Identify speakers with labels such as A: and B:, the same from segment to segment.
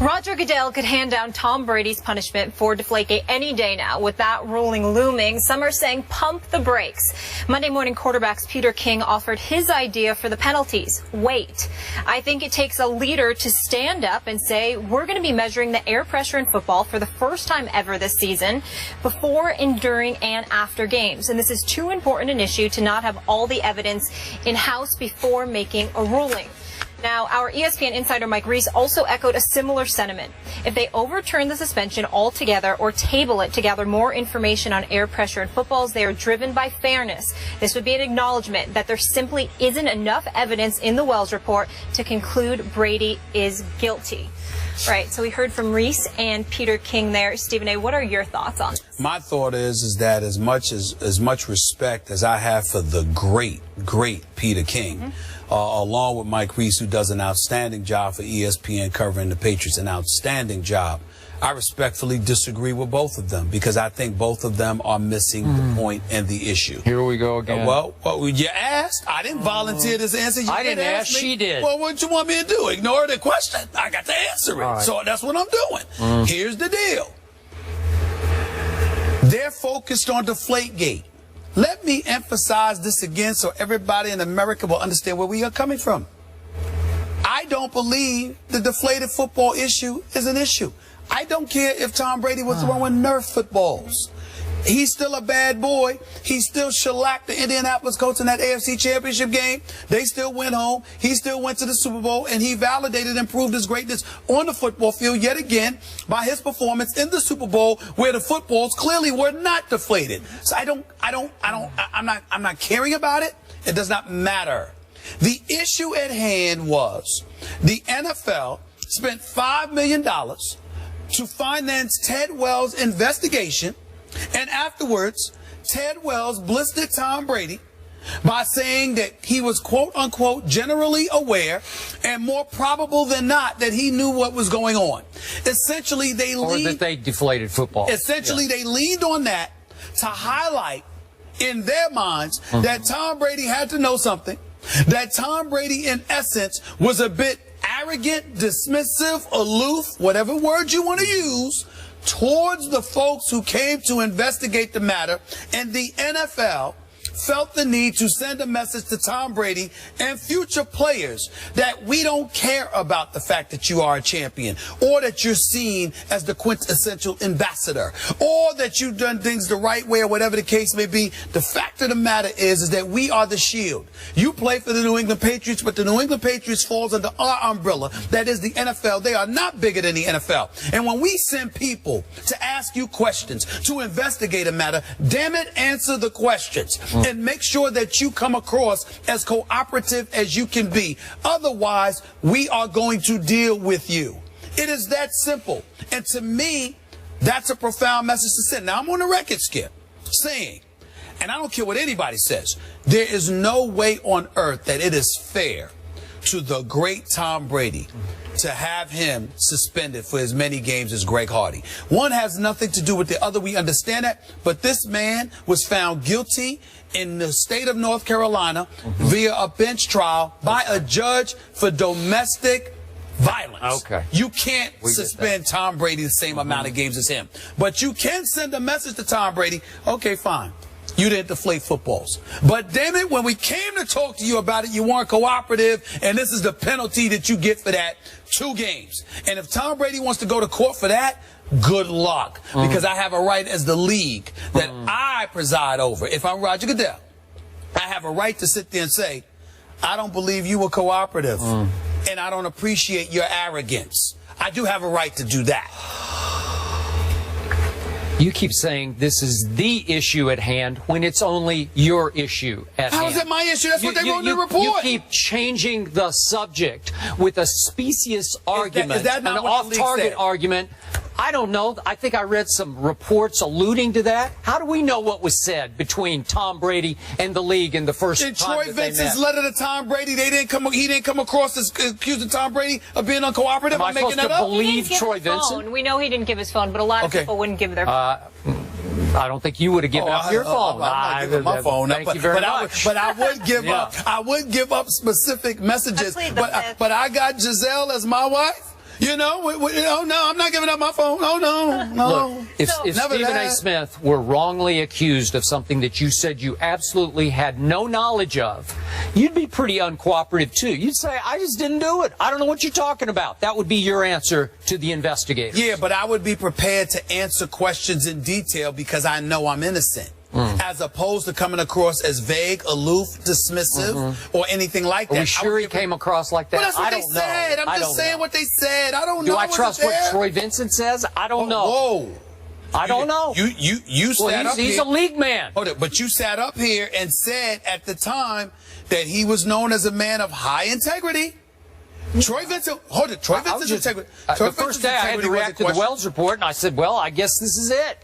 A: Roger Goodell could hand down Tom Brady's punishment for Deflategate any day now. With that ruling looming, some are saying pump the brakes. Monday morning quarterbacks Peter King offered his idea for the penalties. Wait. I think it takes a leader to stand up and say, we're going to be measuring the air pressure in football for the first time ever this season, before, during, and after games. And this is too important an issue to not have all the evidence in-house before making a ruling. Now, our ESPN insider Mike Reese also echoed a similar sentiment. If they overturn the suspension altogether or table it to gather more information on air pressure in footballs, they are driven by fairness. This would be an acknowledgement that there simply isn't enough evidence in the Wells report to conclude Brady is guilty. Right, so we heard from Reese and Peter King there. Stephen A., what are your thoughts on this?
B: My thought is that as much respect as I have for the great Peter King, along with Mike Reese, who does an outstanding job for ESPN covering the Patriots, an outstanding job, I respectfully disagree with both of them because I think both of them are missing the point and the issue.
C: Here we go again.
B: Well, you asked. I didn't volunteer this answer.
C: I didn't ask. She did.
B: Well, what you want me to do? Ignore the question? I got to answer it. Right. So that's what I'm doing. Here's the deal. They're focused on Deflategate. Let me emphasize this again so everybody in America will understand where we are coming from. I don't believe the deflated football issue is an issue. I don't care if Tom Brady was throwing Nerf footballs. He's still a bad boy. He still shellacked the Indianapolis Colts in that AFC Championship game. They still went home. He still went to the Super Bowl, and he validated and proved his greatness on the football field yet again by his performance in the Super Bowl, where the footballs clearly were not deflated. So I'm not caring about it. It does not matter. The issue at hand was the NFL spent $5 million to finance Ted Wells' investigation, and afterwards, Ted Wells blistered Tom Brady by saying that he was, quote unquote, generally aware and more probable than not that he knew what was going on. Essentially, they
C: deflated football.
B: Essentially, they leaned on that to highlight in their minds that Tom Brady had to know something, that Tom Brady, in essence, was a bit arrogant, dismissive, aloof, whatever word you want to use, towards the folks who came to investigate the matter, and the NFL felt the need to send a message to Tom Brady and future players that we don't care about the fact that you are a champion, or that you're seen as the quintessential ambassador, or that you've done things the right way, or whatever the case may be. The fact of the matter is that we are the shield. You play for the New England Patriots, but the New England Patriots falls under our umbrella. That is the NFL. They are not bigger than the NFL. And when we send people to ask you questions, to investigate a matter, damn it, answer the questions. And make sure that you come across as cooperative as you can be. Otherwise, we are going to deal with you. It is that simple. And to me, that's a profound message to send. Now, I'm on the record, Skip, saying, and I don't care what anybody says, there is no way on earth that it is fair to the great Tom Brady to have him suspended for as many games as Greg Hardy. One has nothing to do with the other. We understand that. But this man was found guilty in the state of North Carolina via a bench trial by a judge for domestic violence. Okay. You can't suspend Tom Brady the same amount of games as him. But you can send a message to Tom Brady. Okay, fine. You didn't deflate footballs. But damn it, when we came to talk to you about it, you weren't cooperative, and this is the penalty that you get for that, 2 games. And if Tom Brady wants to go to court for that, good luck. Because I have a right as the league that I preside over. If I'm Roger Goodell, I have a right to sit there and say, I don't believe you were cooperative, and I don't appreciate your arrogance. I do have a right to do that.
C: You keep saying this is the issue at hand when it's only your issue at hand.
B: How is it my issue? That's what they wrote in the report.
C: You keep changing the subject with a specious argument,
B: is that not
C: an
B: off-target
C: argument. I don't know. I think I read some reports alluding to that. How do we know what was said between Tom Brady and the league in the first time
B: Troy
C: that they
B: Vincent's
C: met?
B: letter to Tom Brady, he didn't come across as accusing Tom Brady of being uncooperative.
C: Am I supposed to believe Troy Vincent?
A: We know he didn't give his phone, but a lot of people wouldn't give their phone.
C: I don't think you would have given up your phone.
B: I'm not giving my phone up.
C: Thank you very much.
B: But I would give up. I would give up specific messages. But I got Giselle as my wife. You know, oh no, I'm not giving up my phone. Oh no.
C: Look, if
B: Never
C: Stephen A.
B: that.
C: Smith were wrongly accused of something that you said you absolutely had no knowledge of, you'd be pretty uncooperative too. You'd say, I just didn't do it. I don't know what you're talking about. That would be your answer to the investigators.
B: Yeah, but I would be prepared to answer questions in detail because I know I'm innocent. As opposed to coming across as vague, aloof, dismissive, or anything like that.
C: Are we sure he came across like that?
B: Well, that's what
C: I
B: they
C: don't
B: said.
C: know.
B: I'm just saying what they said. I don't know.
C: Do I trust what Troy Vincent says? I don't know.
B: Whoa.
C: I don't know.
B: You sat up here.
C: He's a league man.
B: Hold it, but you sat up here and said at the time that he was known as a man of high integrity. Troy Vincent, hold it. Troy Vincent's integrity.
C: The first day I had to react to the Wells report, and I said, well, I guess this is it.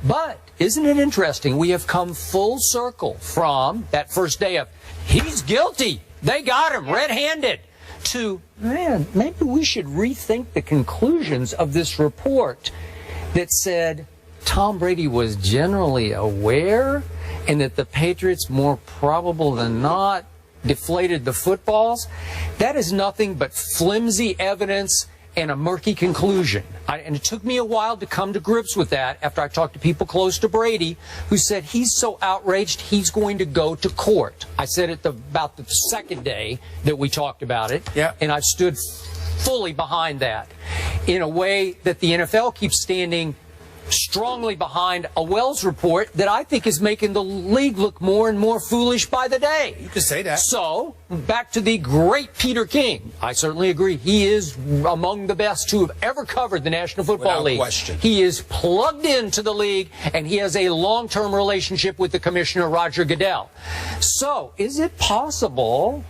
C: But isn't it interesting? We have come full circle from that first day of, he's guilty. They got him red-handed, to, man, maybe we should rethink the conclusions of this report that said Tom Brady was generally aware and that the Patriots, more probable than not, deflated the footballs. That is nothing but flimsy evidence and a murky conclusion. And it took me a while to come to grips with that after I talked to people close to Brady who said he's so outraged he's going to go to court. I said it about the second day that we talked about it, and I've stood fully behind that in a way that the NFL keeps standing strongly behind a Wells report that I think is making the league look more and more foolish by the day.
B: You can say that.
C: So, back to the great Peter King. I certainly agree. He is among the best to have ever covered the National Football League.
B: Without question.
C: He is plugged into the league, and he has a long-term relationship with the commissioner, Roger Goodell. So, is it possible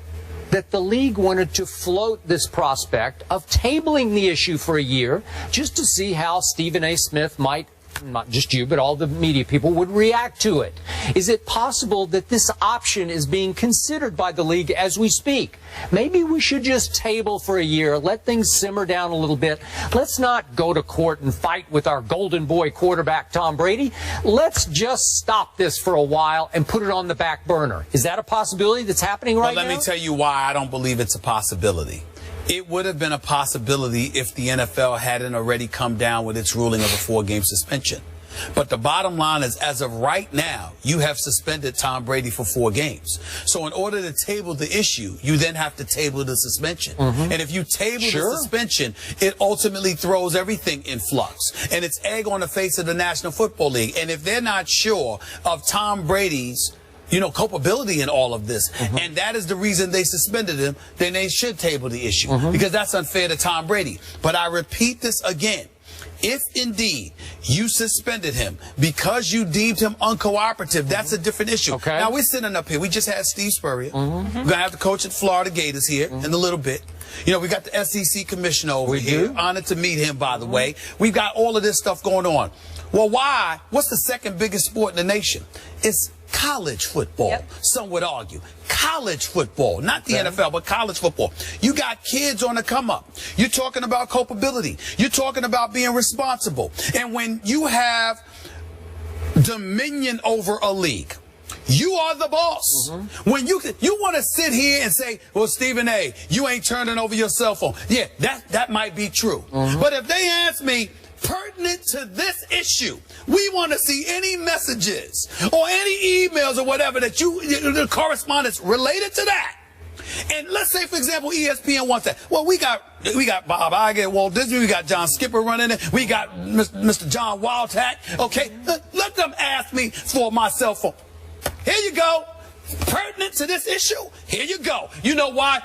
C: that the league wanted to float this prospect of tabling the issue for a year just to see how Stephen A. Smith might, not just you, but all the media people would react to it? Is it possible that this option is being considered by the league as we speak? Maybe we should just table for a year, let things simmer down a little bit. Let's not go to court and fight with our golden boy quarterback, Tom Brady. Let's just stop this for a while and put it on the back burner. Is that a possibility that's happening right now?
B: Let me tell you why I don't believe it's a possibility. It would have been a possibility if the NFL hadn't already come down with its ruling of a 4-game suspension. But the bottom line is, as of right now, you have suspended Tom Brady for 4 games. So in order to table the issue, you then have to table the suspension. And if you table the suspension, it ultimately throws everything in flux. And it's egg on the face of the National Football League. And if they're not sure of Tom Brady's culpability in all of this, and that is the reason they suspended him, then they should table the issue, because that's unfair to Tom Brady. But I repeat this again. If indeed you suspended him because you deemed him uncooperative, that's a different issue.
C: Okay.
B: Now, we're sitting up here. We just had Steve Spurrier. We're going to have the coach at Florida Gators here in a little bit. You know, we got the SEC commissioner over here. Honored to meet him, by the way. We've got all of this stuff going on. Well, why? What's the second biggest sport in the nation? It's college football. Some would argue. College football, not the NFL, but college football. You got kids on the come up. You're talking about culpability. You're talking about being responsible. And when you have dominion over a league, you are the boss. When you want to sit here and say, well, Stephen A., you ain't turning over your cell phone. Yeah, that might be true. But if they ask me, pertinent to this issue, we want to see any messages or any emails or whatever that the correspondence related to that. And let's say, for example, ESPN wants that. Well, we got Bob Iger at Walt Disney. We got John Skipper running it. We got Mr. John Wildhack. Okay, let them ask me for my cell phone. Here you go. Pertinent to this issue. Here you go. You know why?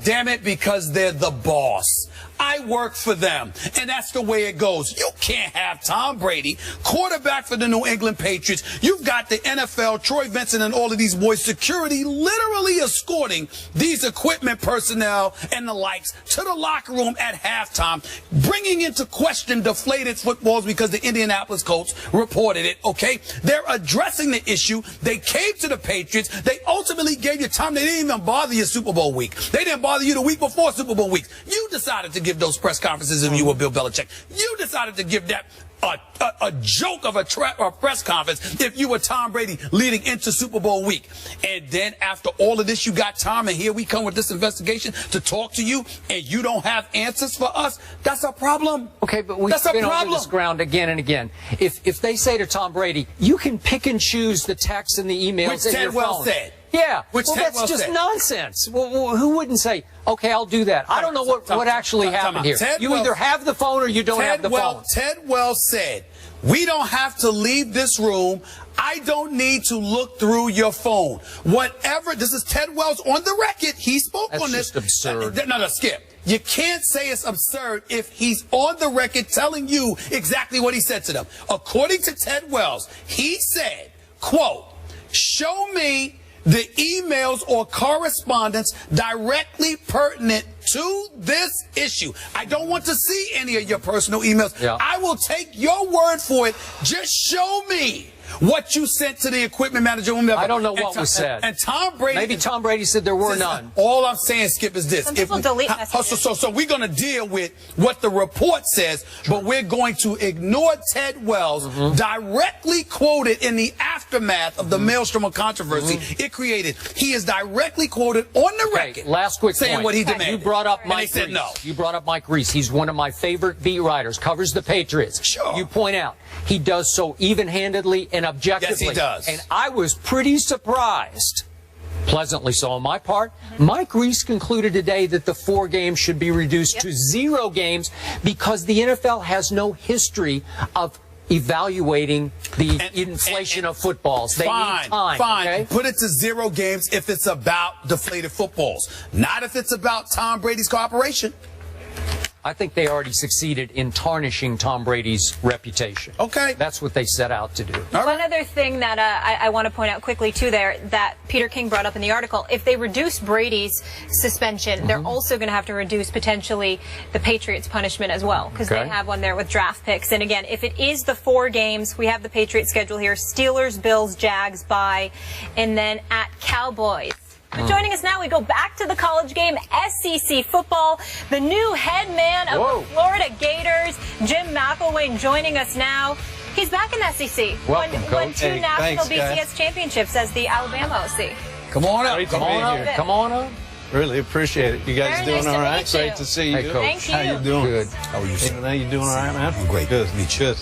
B: Damn it, because they're the boss. I work for them, and that's the way it goes. You can't have Tom Brady, quarterback for the New England Patriots. You've got the NFL, Troy Vincent, and all of these boys, security literally escorting these equipment personnel and the likes to the locker room at halftime, bringing into question deflated footballs because the Indianapolis Colts reported it, okay? They're addressing the issue. They caved to the Patriots. They ultimately gave you time. They didn't even bother you Super Bowl week. They didn't bother bother you the week before Super Bowl week. You decided to give those press conferences if you were Bill Belichick. You decided to give that a joke of a press conference if you were Tom Brady leading into Super Bowl week. And then after all of this, you got Tom, and here we come with this investigation to talk to you, and you don't have answers for us. That's a problem.
C: Okay, but we've been over this ground again and again. If they say to Tom Brady, you can pick and choose the texts and the emails in your phone.
B: Which Ted Wells said.
C: Yeah,
B: Which
C: well,
B: Ted
C: that's
B: Wells
C: just
B: said.
C: nonsense. Well, who wouldn't say, okay, I'll do that? I don't know what actually happened here. You either have the phone or you don't have the phone.
B: Ted Wells said, we don't have to leave this room. I don't need to look through your phone. Whatever, this is Ted Wells on the record. He spoke on this.
C: That's just absurd.
B: No, Skip. You can't say it's absurd if he's on the record telling you exactly what he said to them. According to Ted Wells, he said, quote, show me the emails or correspondence directly pertinent to this issue. I don't want to see any of your personal emails.
C: Yeah.
B: I will take your word for it. Just show me what you sent to the equipment manager.
C: I don't know what was said.
B: And Tom Brady.
C: Maybe Tom Brady said there were none.
B: All I'm saying, Skip, is this.
A: Some people delete messages.
B: So we're going to deal with what the report says, but we're going to ignore Ted Wells directly quoted in the aftermath of the Maelstrom of controversy it created. He is directly quoted on the record.
C: Last quick
B: saying
C: point.
B: what he demanded.
C: You brought up
B: And
C: Mike
B: they said
C: Reese.
B: no.
C: You brought up Mike Reese. He's one of my favorite beat writers. Covers the Patriots.
B: Sure.
C: You point out he does so even-handedly and objectively.
B: Yes, he does.
C: And I was pretty surprised, pleasantly so on my part. Mike Reese concluded today that the 4 games should be reduced to 0 games because the NFL has no history of evaluating the inflation of footballs. They need time.
B: Fine.
C: Okay?
B: Put it to 0 games if it's about deflated footballs, not if it's about Tom Brady's cooperation.
C: I think they already succeeded in tarnishing Tom Brady's reputation.
B: Okay.
C: That's what they set out to do.
A: One other thing that I want to point out quickly, too, there, that Peter King brought up in the article, if they reduce Brady's suspension, they're also going to have to reduce potentially the Patriots' punishment as well, because they have one there with draft picks. And again, if it is the 4 games, we have the Patriots schedule here: Steelers, Bills, Jags, bye, and then at Cowboys. But joining us now, we go back to the college game, SEC football. The new head man of the Florida Gators, Jim McElwain, joining us now. He's back in the SEC.
C: Welcome,
A: won 2
C: Coach.
A: national BCS championships as the Alabama OC.
B: Come on up.
C: Come on up. Come on up.
D: Really appreciate it. You guys
A: Very
D: doing
A: nice
D: all
A: to
D: right?
A: meet you.
D: Great to see you.
C: Hey, Coach.
A: Thank you.
D: How you doing?
C: Good.
B: How are you, sir?
D: How you doing all right, man?
B: I'm great.
D: Good.
B: Meet you.
D: Good.